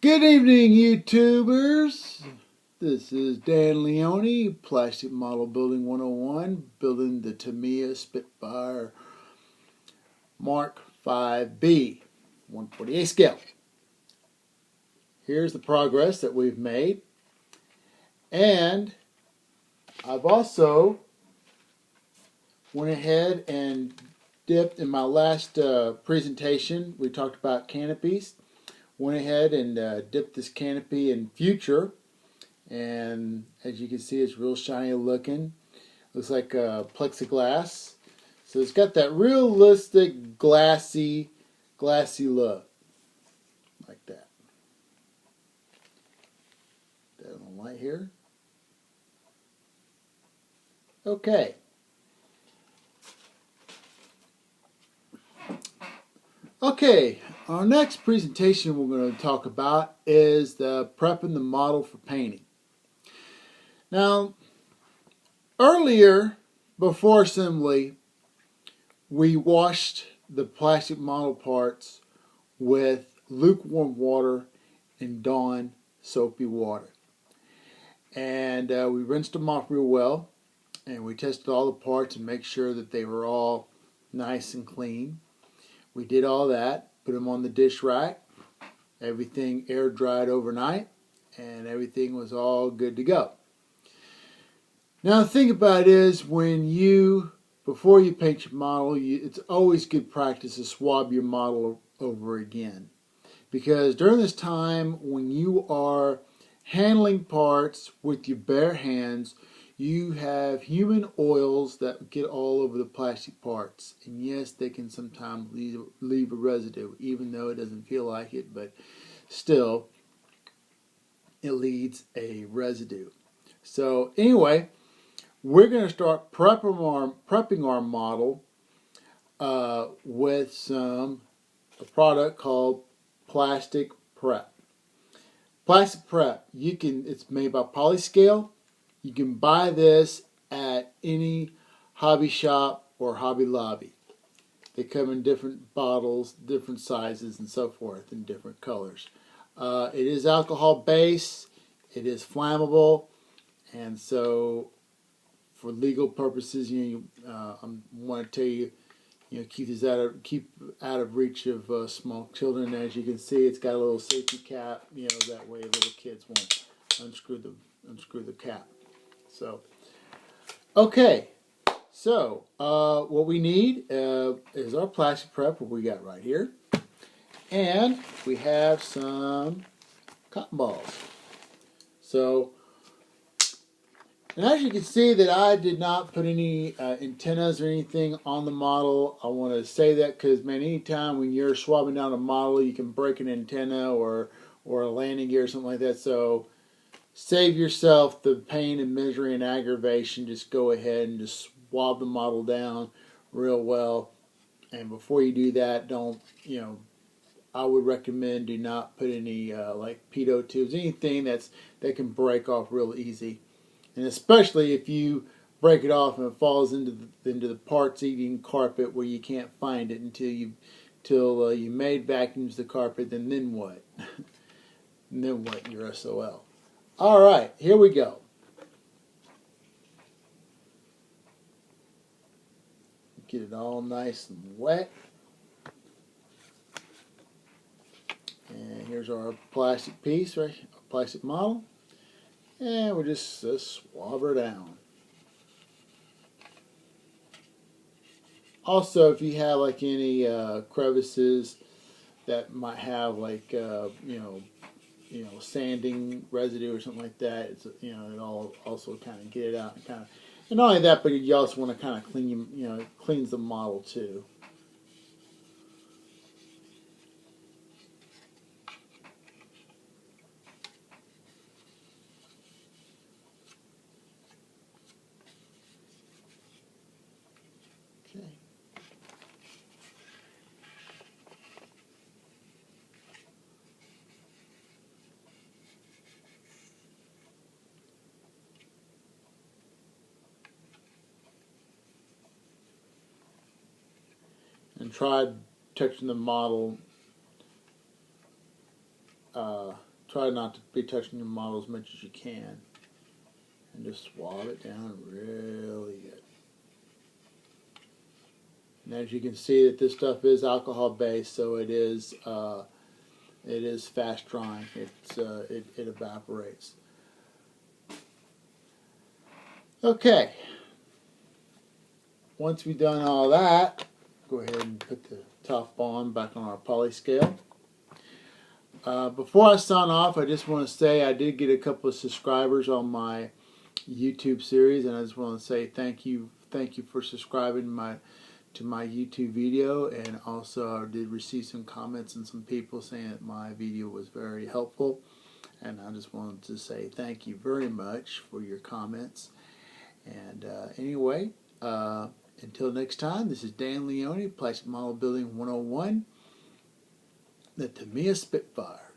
Good evening, YouTubers. This is Dan Leone, Plastic Model Building 101, building the Tamiya Spitfire Mk.Vb 148 scale. Here's the progress that we've made. And I've also went ahead and dipped in my last presentation. We talked about canopies. Went ahead and dipped this canopy in Future, and as you can see, it's real shiny looking. Looks like plexiglass, so it's got that realistic glassy look, like that. That on light here. Okay. Okay, our next presentation we're going to talk about is the prepping the model for painting. Now, earlier, before assembly, we washed the plastic model parts with lukewarm water and Dawn soapy water. And we rinsed them off real well, and we tested all the parts and make sure that they were all nice and clean. We did all that, put them on the dish rack, everything air dried overnight, and everything was all good to go. Now the thing about it is, before you paint your model, it's always good practice to swab your model over again. Because during this time, when you are handling parts with your bare hands, you have human oils that get all over the plastic parts. And yes, they can sometimes leave a residue, even though it doesn't feel like it, but still, it leaves a residue. So anyway, we're going to start prepping our model with a product called Plastic Prep. Plastic Prep, it's made by Polyscale. You can buy this at any hobby shop or Hobby Lobby. They come in different bottles, different sizes, and so forth, in different colors. It is alcohol based. It is flammable, and so for legal purposes, I want to tell you, keep out of reach of small children. As you can see, it's got a little safety cap. That way little kids won't unscrew the cap. So, okay. So, what we need is our plastic prep, what we got right here, and we have some cotton balls. So, and as you can see that I did not put any antennas or anything on the model. I want to say that because, man, anytime when you're swabbing down a model, you can break an antenna or a landing gear or something like that. So save yourself the pain and misery and aggravation. Just go ahead and just swab the model down real well. And before you do that, I would recommend do not put any like pitot tubes, anything that can break off real easy. And especially if you break it off and it falls into the parts-eating carpet where you can't find it until you made vacuums the carpet, then what? And then what? You're SOL. All right, here we go. Get it all nice and wet. And here's our plastic piece, right? Our plastic model. And we'll just swab her down. Also, if you have like any crevices that might have like sanding residue or something like that, it'll also kind of get it out and not only that, but you also want to kind of cleans the model too. Okay. And try touching the model try not to be touching your model as much as you can. And just swab it down really good. And as you can see, that this stuff is alcohol based, so it is fast drying. It evaporates. Okay. Once we've done all that, go ahead and put the top on back on our poly scale. Before I sign off, I just want to say I did get a couple of subscribers on my YouTube series, and I just want to say thank you for subscribing to my YouTube video. And also I did receive some comments and some people saying that my video was very helpful, and I just wanted to say thank you very much for your comments. And anyway, until next time, this is Dan Leone, Plastic Model Building 101, the Tamiya Spitfire.